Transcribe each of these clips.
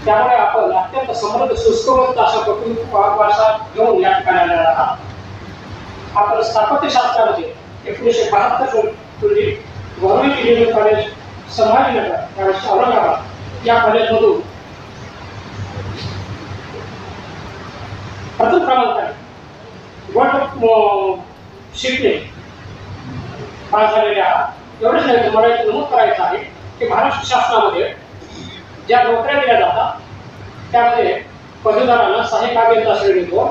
त्यामुळे आपण अत्यंत समृद्ध सुसंस्कृत अशा वारसा घेऊन या ठिकाणी आलेला आहात. आपण स्थापत्यशास्त्रामध्ये 1972 रोजी गव्हर्नमेंट इंजिनिअरिंग कॉलेज संभाजीनगर त्यावेळेस औरंगाबाद या कॉलेजमधून प्रथम क्रमांकाने वर्ल्ड शिकले पास झालेले आहात. एवढंच नाही, मला एक नमूद करायचं आहे की महाराष्ट्र शासनामध्ये ज्या नोकऱ्या दिल्या जातात त्यामध्ये पदवीधरांना सहाय्यक अभियंता श्रेणी 2,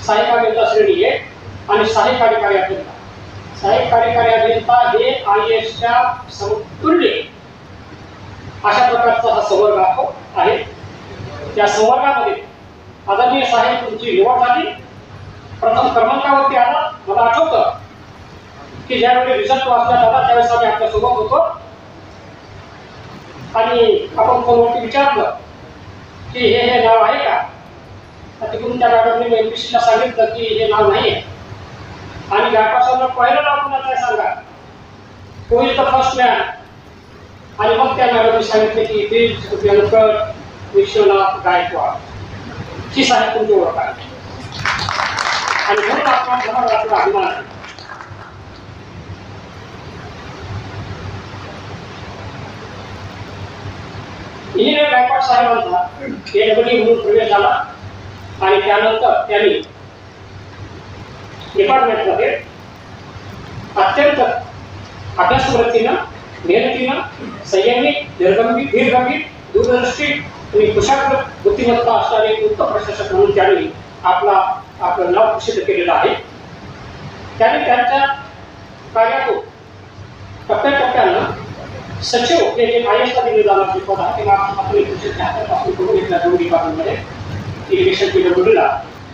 सहाय्यक अभियंता श्रेणी 1 आणि सहाय्यक कार्यकारी अभियंता. सहाय्यक कार्यकारी अभियंता हे IASच्या समतुल्य अशा प्रकारचा हा संवर्ग आहे. त्या संवर्गामध्ये आदरणीय साहेब तुमची निवड झाली, प्रथम क्रमांकावरती आला. मला आठवतं की ज्यावेळी रिझल्ट वाचण्यात आला त्यावेळेस आम्ही आपल्या सोबत होतो आणि आपण फोनवरती विचारलं की हे नाव आहे का. तिकडून त्या मॅडमने MPCला सांगितलं की हे नाव नाही आहे. आणि गायकवाड पहिलं नाव कुणाचं आहे सांगा, who is the first man. आणि मग त्या मॅडमने सांगितले की इट इज व्यंकट विश्वनाथ गायकवाड. ही साहेब तुमची ओळख आहे आणि म्हणून आपला अभिमान आहे. इंजिनियर गायकवाड साहेबांचा KW म्हणून प्रवेश झाला आणि त्यानंतर त्यांनी डिपार्टमेंटमध्ये अत्यंत अभ्यासवृत्तीनं, मेहनतीनं, संयमित, धीरगंभीर, दूरदृष्टी आणि कुशाग्र बुद्धिमत्ता असणारे उत्तम प्रशासक म्हणून त्यांनी आपलं नाव प्रसिद्ध केलेलं आहे. त्यांनी त्यांच्या कार्यातून टप्प्याटप्प्यानं सचिव हे जे IASला दिले जाणारे पद आहे ते आपण 1973 पासून करून घेतल्या. दोन डिपार्टमेंटमध्ये इरिगेशन PWDला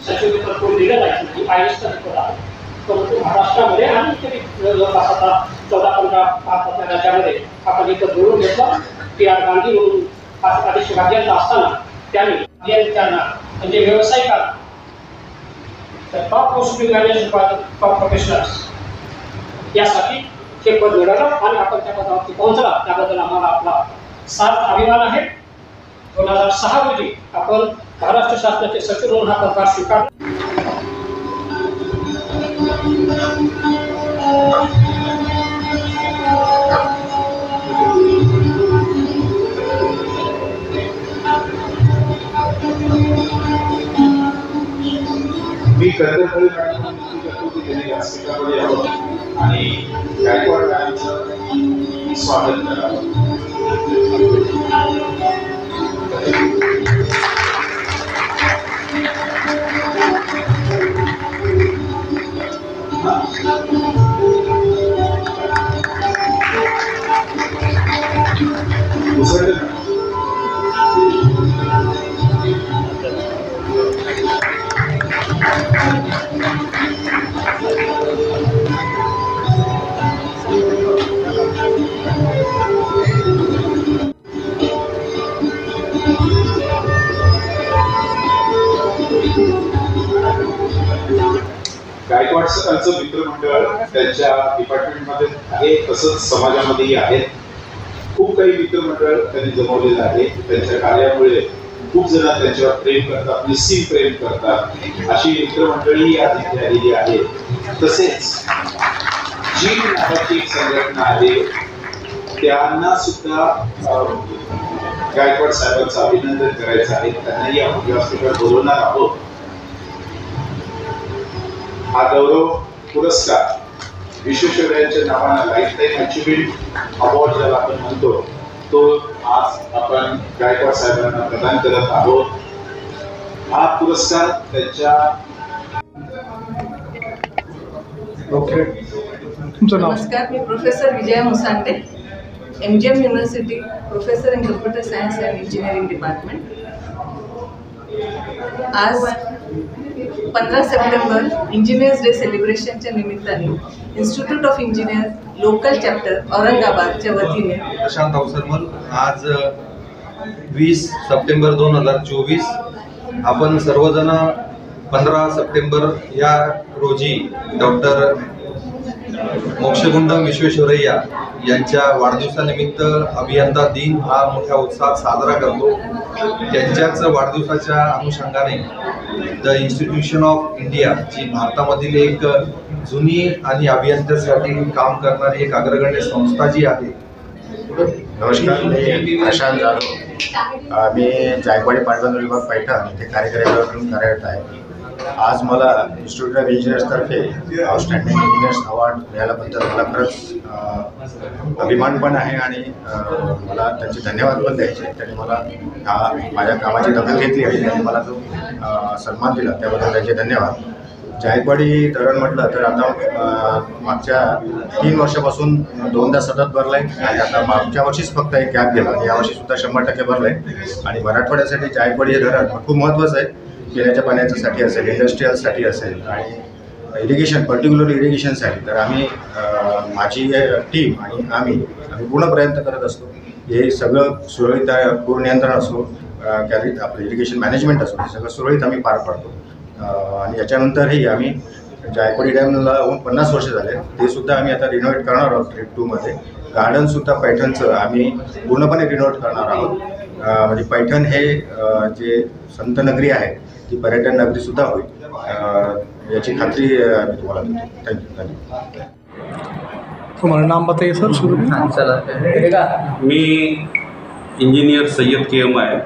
सचिव पद कोणी दिलं जायचं नाही, IASचं पद आहे. परंतु महाराष्ट्रामध्ये आणि तरी जवळपास आता 14-15 भारताच्या राज्यामध्ये आपण इथं जोडून घेतलं. TR गांधी म्हणून प्रादेशिक राज्यांचा असताना त्यांनी अभियंत्यांना म्हणजे व्यावसायिकांना top post manager top professionals यासाठी हे पद मिळालं आणि आपण त्या पदावरती पोहोचला. त्याबद्दल आम्हाला आपला सार्थ अभिमान आहे. 2006 रोजी आपण महाराष्ट्र शासनाचे सचिव म्हणून हा पदभार स्वीकारला. मी कर्तव्य करतो की त्यांनी व्यासपीठावर यावं आणि गायकवाड मॅडमचं स्वागत करावं. गायकवाड सरांचं मित्रमंडळ त्यांच्या डिपार्टमेंटमध्ये आहे, तसंच समाजामध्येही आहेत. खूप काही मित्रमंडळ त्यांनी जमवलेलं आहे. त्यांच्या कार्यामुळे खूप जण त्यांच्यावर प्रेम करतात, निस्सीम प्रेम करतात. अशी मित्रमंडळी आधी आलेली आहे. तसेच जी नावाची एक संघटना आहे त्यांना सुद्धा गायकवाड साहेबांचं अभिनंदन करायचं आहे. त्यांनाही आपण व्यासपीठावर बोलवणार आहोत. हा गौरव पुरस्कार विश्वेश्वरय्यांच्या नावानं लाईफ टाईम अचिव्हमेंट अवॉर्ड ज्याला आपण म्हणतो तो आज आपण गायकवाड साहेबांना प्रदान करत आहोत. हा पुरस्कार त्यांच्या नमस्कार, मी professor Vijaya Musande, MGM university, professor in computer science and engineering department. आज 15 सप्टेंबर इंजिनियर्स डे सेलिब्रेशनच्या निमित्ताने institute of engineer local chapter औरंगाबादच्या वतीने प्रशांत अवसरमल आज 20 सप्टेंबर 2024 आपण सर्वजण 15 सप्टेंबर या रोजी डॉक्टर मोक्षगुंडम विश्वेश्वरय्या यांच्या वाढदिवसानिमित्त अभियंता दिन हा मोठ्या उत्साहात साजरा करतो. त्यांच्याच वाढदिवसाच्या अनुषंगाने द इन्स्टिट्यूशन ऑफ इंडिया, जी भारतामधील एक जुनी आणि अभियंत्यासाठी काम करणारी एक अग्रगण्य संस्था जी आहे. नमस्कार, मी प्रशांत जाधव. मी जायकवाडी पाटबंधारे विभाग पैठण येथे कार्यकारी म्हणून कार्यरत आहे. आज मला इन्स्टिट्यूट ऑफ इंजिनियर्सतर्फे आउटस्टँडिंग इंजिनियर्स अवॉर्ड मिळाल्याबद्दल मला खरंच अभिमान पण आहे आणि मला त्यांचे धन्यवाद पण द्यायचे. त्यांनी मला माझ्या कामाची दखल घेतली आणि त्यांनी मला जो सन्मान दिला त्याबद्दल त्यांचे धन्यवाद. जायकवाडी धरण म्हटलं तर आता मागच्या 3 वर्षापासून 2दा सतत भरलं आहे आणि आता मागच्या वर्षीच फक्त एक गॅप गेला आणि यावर्षीसुद्धा 100% भरलं आहे. आणि मराठवाड्यासाठी जायकवाडी हे धरण खूप महत्त्वाचं आहे. पिण्याच्या पाण्याच्यासाठी असेल, इंडस्ट्रीयलसाठी असेल आणि इरिगेशन, पर्टिक्युलर इरिगेशनसाठी. तर आम्ही माझी टीम आणि आम्ही पूर्ण प्रयत्न करत असतो. हे सगळं सुरळीत पूर नियंत्रण असो, आपलं इरिगेशन मॅनेजमेंट असो, हे सगळं सुरळीत आम्ही पार पाडतो. आणि याच्यानंतरही आम्ही जायकवाडी डॅमला होऊन 50 वर्ष झाले, ते सुद्धा आम्ही आता रिनोव्हेट करणार आहोत. ट्रिप 2मध्ये गार्डनसुद्धा पैठणचं आम्ही पूर्णपणे रिनोव्हेट करणार आहोत. म्हणजे पैठण हे जे संत नगरी आहे ती पर्यटन नगरीसुद्धा होईल याची खात्री मी तुम्हाला देतो. थँक्यू. तुम्हाला नाम बताइए सर शुरू में. मी इंजिनियर सय्यद KM आहे.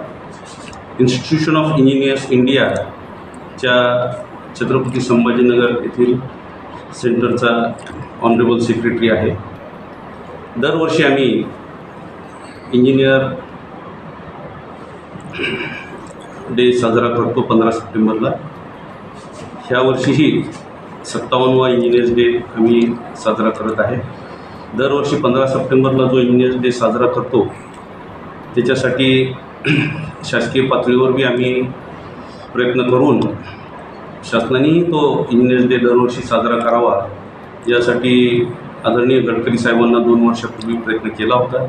इन्स्टिट्यूशन ऑफ इंजिनियर्स इंडियाच्या छत्रपती संभाजीनगर येथील सेंटरचा ऑनरेबल सेक्रेटरी आहे. दरवर्षी आम्ही इंजिनियर डे साजरा करतो 15 सप्टेंबरला. ह्या वर्षीही 57वा इंजिनियर्स डे आम्ही साजरा करत आहे. दरवर्षी 15 सप्टेंबरला जो इंजिनियर्स डे साजरा करतो त्याच्यासाठी शासकीय पातळीवर बी आम्ही प्रयत्न करून शासनानेही तो इंजिनियर्स डे दरवर्षी साजरा करावा यासाठी आदरणीय गडकरी साहेबांना 2 वर्षापूर्वी प्रयत्न केला होता.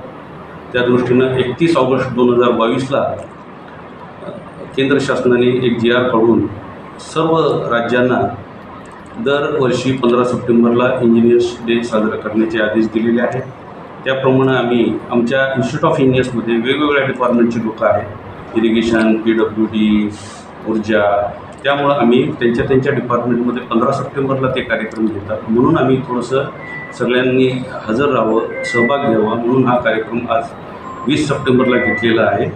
त्या दृष्टीनं 31 ऑगस्ट 2022ला केंद्र शासनाने एक GR काढून सर्व राज्यांना दरवर्षी 15 सप्टेंबरला इंजिनियर्स डे साजरा करण्याचे आदेश दिलेले आहेत. त्याप्रमाणे आम्ही आमच्या इन्स्टिट्यूट ऑफ इंजिनियर्समध्ये वेगवेगळ्या डिपार्टमेंटची लोकं आहेत, इरिगेशन, PWD, ऊर्जा. त्यामुळं आम्ही त्यांच्या डिपार्टमेंटमध्ये 15 सप्टेंबरला ते कार्यक्रम घेतात. म्हणून आम्ही थोडंसं सगळ्यांनी हजर राहावं, सहभाग घ्यावा म्हणून हा कार्यक्रम आज 20 सप्टेंबरला घेतलेला आहे.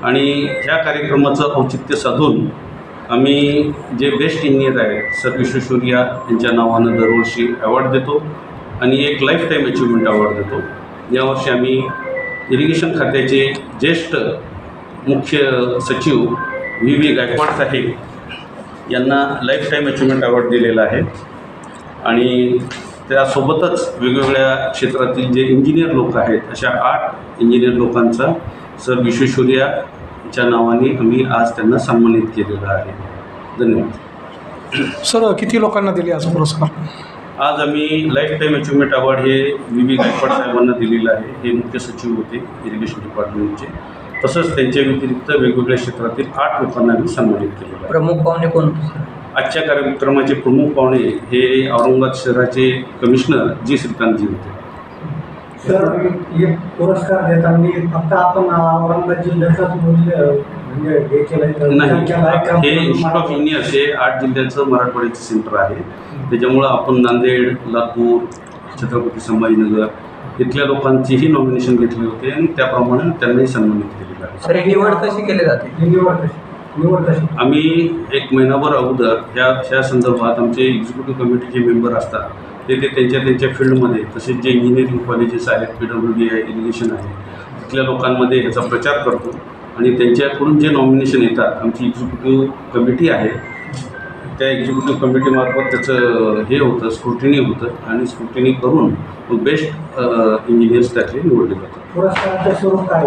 आणि ह्या कार्यक्रमाचं औचित्य साधून आम्ही जे बेस्ट इंजिनियर आहेत सर विश्वेश्वरय्या यांच्या नावानं दरवर्षी अवॉर्ड देतो आणि एक लाईफ टाईम अचिव्हमेंट अवॉर्ड देतो. यावर्षी आम्ही इरिगेशन खात्याचे ज्येष्ठ मुख्य सचिव VV गायकवाड साहेब यांना लाईफ टाईम अचिव्हमेंट अवॉर्ड दिलेला आहे. आणि त्यासोबतच वेगवेगळ्या क्षेत्रातील जे इंजिनियर लोक आहेत अशा 8 इंजिनियर लोकांचा सर विश्वेश्वरय्याच्या नावाने आम्ही आज त्यांना सन्मानित केलेलं आहे. धन्यवाद. सर किती लोकांना दिले आज पुरस्कार? आज आम्ही लाईफ टाईम अचिव्हमेंट अवॉर्ड हे VV गायकवाड साहेबांना दिलेलं आहे. हे मुख्य सचिव होते इरिगेशन डिपार्टमेंटचे. तसंच त्यांच्या व्यतिरिक्त वेगवेगळ्या क्षेत्रातील 8 लोकांना आम्ही सन्मानित केलेलं आहे. प्रमुख पाहुणे कोण? आजच्या कार्यक्रमाचे प्रमुख पाहुणे हे औरंगाबाद शहराचे कमिशनर G. श्रीकांतजी होते. सर, हे पुरस्कार देताना फक्त आपण औरंगाबाद जिल्ह्याचाच मूल्य म्हणजे हे केलं नाही. हे इन्स्टिट्यूट ऑफ इंजिनियर्स हे 8 जिल्ह्याचं मराठवाड्याचं सेंटर आहे. त्याच्यामुळं आपण नांदेड, लातूर, छत्रपती संभाजीनगर इथल्या लोकांचीही नॉमिनेशन घेतले होते आणि त्याप्रमाणे त्यांनाही सन्मानित केलेलं आहे. सर, निवड कशी केली जाते? निवड कशी? आम्ही 1 महिनाभर अगोदर ह्या संदर्भात आमचे एक्झिक्युटिव्ह कमिटीचे मेंबर असतात ते त्यांच्या फील्डमध्ये, तसेच जे इंजिनिअरिंग कॉलेजेस आहेत, PWD आहे, इरिगेशन आहे, तिथल्या लोकांमध्ये ह्याचा प्रचार करतो आणि त्यांच्याकडून जे नॉमिनेशन येतात आमची एक्झिक्युटिव्ह कमिटी आहे त्या एक्झिक्युटिव्ह कमिटीमार्फत त्याचं हे होतं, स्क्रुटिनी होतं आणि स्क्रुटिनी करून बेस्ट इंजिनियर्स त्यातले निवडले जातात. पुरस्काराचं स्वरूप काय?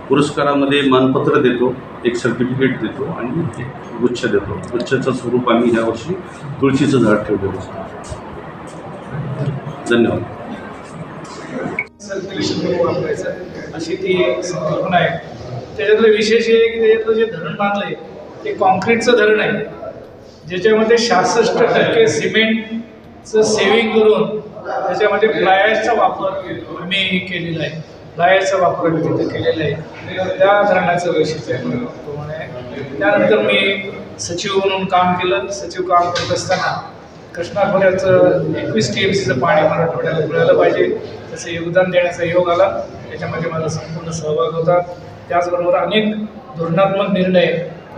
पुरस्कारामध्ये मानपत्र देतो, एक सर्टिफिकेट देतो आणि एक गुच्छ देतो. गुच्छाचं स्वरूप आम्ही ह्यावर्षी तुळशीचं झाड ठेवलेलं असतं. धन्यवाद. सर्क्युलेशन वापरायचं अशी ती संकल्पना आहे. त्याच्यातलं विशेष हे आहे की त्याच्यातलं जे धरण बांधलं आहे ते कॉन्क्रीटचं धरण आहे, ज्याच्यामध्ये 66% सिमेंटचं सेविंग करून त्याच्यामध्ये फ्लायर्सचा वापर आम्ही केलेला आहे. फ्लायर्सचा वापर आम्ही तिथे केलेला आहे. त्या धरणाचं वैशिष्ट्य आहे. त्यानंतर मी सचिव म्हणून काम केलं. सचिव काम करत असताना कृष्णा खोऱ्याचं 21 TMCचं पाणी मराठवाड्याला मिळालं पाहिजे त्याचं योगदान देण्याचा योग आला. त्याच्यामध्ये माझा संपूर्ण सहभाग होता. त्याचबरोबर अनेक धोरणात्मक निर्णय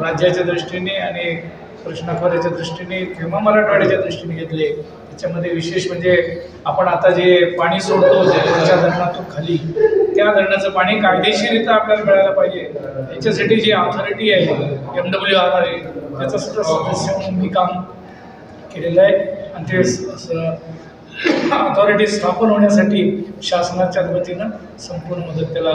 राज्याच्या दृष्टीने आणि कृष्णा खोऱ्याच्या दृष्टीने किंवा मराठवाड्याच्या दृष्टीने घेतले. त्याच्यामध्ये विशेष म्हणजे आपण आता जे पाणी सोडतो त्याच्या धरणातून खाली त्या धरणाचं पाणी कायदेशीरित्या आपल्याला मिळायला पाहिजे. याच्यासाठी जी ऑथॉरिटी आहे MWR आहे त्याचा सुद्धा सदस्य म्हणून मी काम केलेलं आहे. आणि ते ऑथॉरिटी स्थापन होण्यासाठी शासनाच्या वतीनं संपूर्ण मदत त्याला